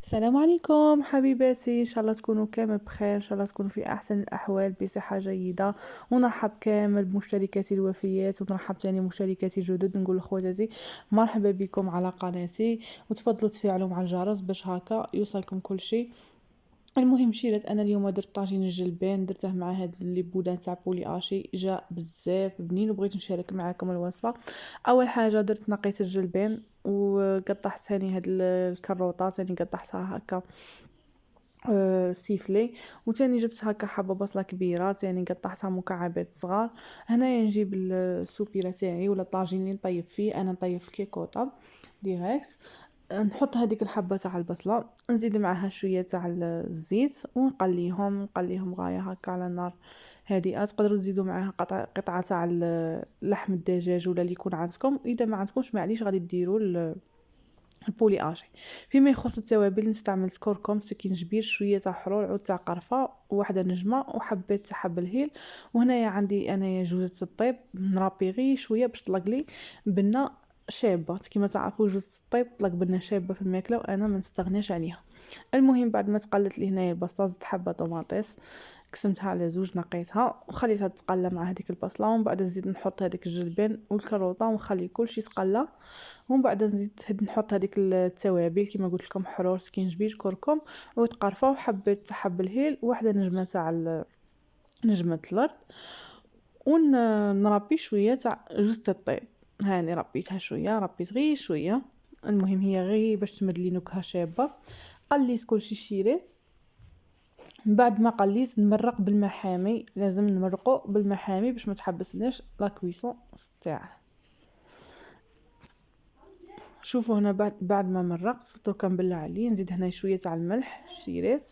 السلام عليكم حبيباتي، ان شاء الله تكونوا كامل بخير، ان شاء الله تكونوا في احسن الاحوال بصحه جيده. ونرحب كامل بمشتركاتي الوفيات، ونرحب تاني مشتركاتي الجدد. نقول لخواتاتي مرحبا بكم على قناتي، وتفضلوا تفعلوا مع الجرس باش هكا يوصلكم كل شيء. المهم شيرات، انا اليوم درت طاجين الجلبان، درته مع هاد اللي بودان تاع بولي اشي، جا بزاف بنين وبغيت نشارك معاكم الوصفه. اول حاجه درت نقيت الجلبان وقطعت ثاني هاد الكروطات، ثاني قطعتها هكا سيفلي. وتاني جبت هكا حبه بصله كبيره، تاني قطعتها مكعبات صغار. هنايا نجيب السوبيره تاعي ولا الطاجين اللي نطيب فيه، انا نطيب في كيكوطه ديريكت. نحط هذيك الحبه تاع البصله، نزيد معها شويه تاع الزيت ونقليهم غايه هكا على النار هادئه. تقدروا تزيدوا معاها قطعه تاع لحم الدجاج ولا اللي يكون عندكم. اذا ما عندكمش معليش غادي ديروا البولي اشي. فيما يخص التوابل استعملت كركم، سكينجبير، شويه تاع حرور، عود تاع قرفه، واحده نجمه، وحبيت تاع حب الهيل. وهنايا عندي انايا جوزة الطيب نرابي غير شويه باش طلق لي بنه شابه. كيما تعرفوا جوزة الطيب طلق بنه شابه في الماكله، وانا ما نستغناش عليها. المهم بعد ما تقلت لي هنايا البصله، زدت حبه طوماطيس، قسمتها على زوج، نقيتها وخليتها تتقلى مع هذيك البصله. ومن بعد نزيد نحط هذيك الجلبان والكروطه ونخلي كلشي يتقلى. ومن بعد نزيد نحط هذيك التوابل كما قلت لكم: حرور، سكينجبير، كركم، عود قرفه، وحبيت حب الهيل، واحده نجمه تاع نجمه الارض. ونربي شويه تاع جوز الطيب. هاني ربيتها شويه، ربيت غير شويه. المهم هي غير باش تمد لي نكهه شابه. قليت كلشي شيرات. بعد ما قليت نمرق بالمحامي، لازم نمرقه بالمحامي باش ما تحبسناش لا كويسون تاعه. شوفوا هنا بعد ما مرقت دركا نبلع عليه، نزيد هنا شويه تاع الملح شيرات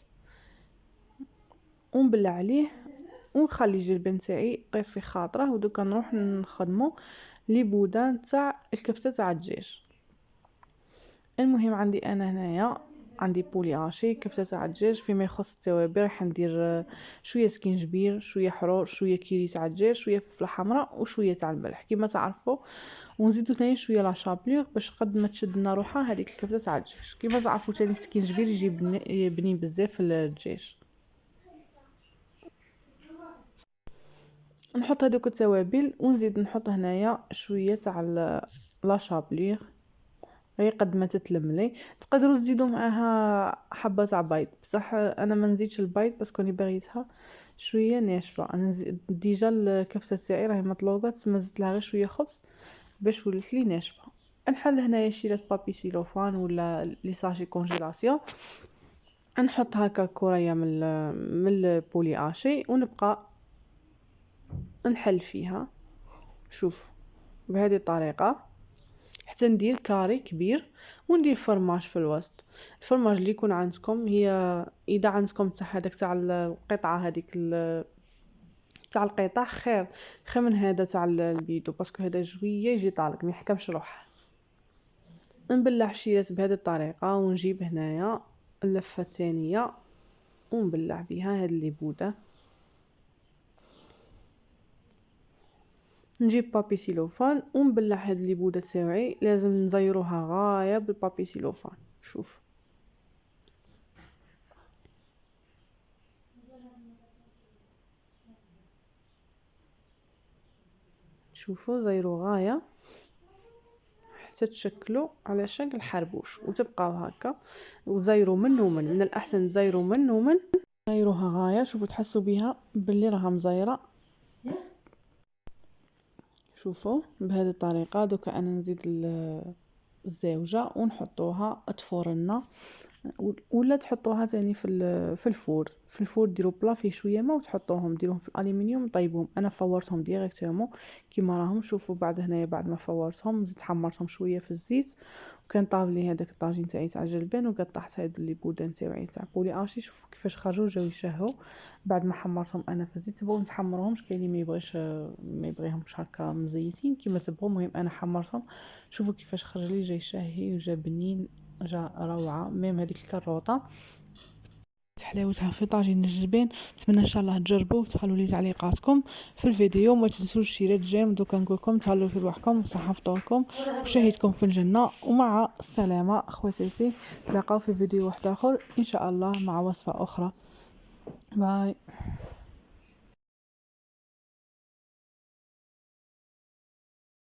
ونبلع عليه ونخلي الجلبان تاعي طيب في خاطره. ودوكا نروح نخدمو لي بودان تاع الكفته تاع الدجاج. المهم عندي انا هنايا عندي بولي اشي كفته تاع الدجاج. فيما يخص التوابل راح ندير شويه سكينجبير، شويه حرور، شويه كيري تاع الدجاج، شويه فلفله حمراء، وشويه تاع الملح كيما تعرفوا. ونزيدو ثاني شويه لا شابلور باش قد ما تشد لنا روحها هذيك الكفته تاع الدجاج. كيما تعرفوا ثاني السكينجبير يجي بنين بزاف في الدجاج. نحط هذوك التوابل ونزيد نحط هنايا شويه تاع لا شابلور غير قد ما تتلملي. تقدروا تزيدوا معاها حبه تاع بيض، بصح انا ما نزيدش البيض بس كوني بغيتها شويه ناشفه. انا ديجا الكفته تاعي راهي مطلوقه، تما زدت لها غير شويه خبز باش ولات لي ناشفه. نحل هنايا شيرات بابي سيلوفان ولا لي ساشي كونجيلاسيون، نحط هكا كوريا من البولي اشي ونبقى نحل فيها. شوف بهذه الطريقه حتى ندير كاري كبير. وندير فرماج في الوسط. الفرماج اللي يكون عندكم، هي اذا عندكم تاع هذاك تاع القطعه هذيك تاع القطع خير من هذا تاع البيدو، باسكو هذا شويه يجي طالق ما يحكمش روح. نبلع شيرات بهذه الطريقه ونجيب هنايا اللفه الثانيه ونبلع بها هاد اللي بوده. نجيب بابي سيلوفان ونبلع هاد اللي بوده تاعي، لازم نزيروها غايه بالبابي سيلوفان. شوف شوفوا زيرو غايه حتى تشكلوا على شكل حربوش وتبقاو هكا. وزيروا من الاحسن تزيروا من زيروها غايه. شوفوا تحسوا بها باللي راها مزيره. شوفوا بهذه الطريقه. دوكا انا نزيد الزاوجه ونحطوها تفورنا، ولا تحطوها تاني في الفور ديروا بلا فيه شويه ما وتحطوهم ديروهم في الالومنيوم طيبوهم. انا فورتهم ديريكتومون كيما راهم. شوفوا بعد هنايا بعد ما فورتهم زدت حمرتهم شويه في الزيت، وكان طاب لي هذاك الطاجين تاعي تاع الجلبان، وقطعت هاد اللي بودان تاعي تاع بولي اشي. شوفوا كيفاش خرجوا جاو يشهوا بعد ما حمرتهم انا في الزيت. تبغوا متحمرهمش، كاين اللي ما يبغيهمش هكا مزيتين كيما تبغوا. المهم انا حمرتهم. شوفوا كيفاش خرج لي جاي شاهي وجا بنين، جا روعه. ميم هذيك الكروطه حلاوتها في طاجين الجبين. نتمنى ان شاء الله تجربوا وتخلوا لي تعليقاتكم في الفيديو. ما تنسوش الشيرات الجايه. دوكا نقول لكم تهلاو في رواحكم وصحه فطوركم وشهيتكم في الجنه، ومع السلامه اخواتاتي. تلاقاو في فيديو واحد اخر ان شاء الله مع وصفه اخرى. باي.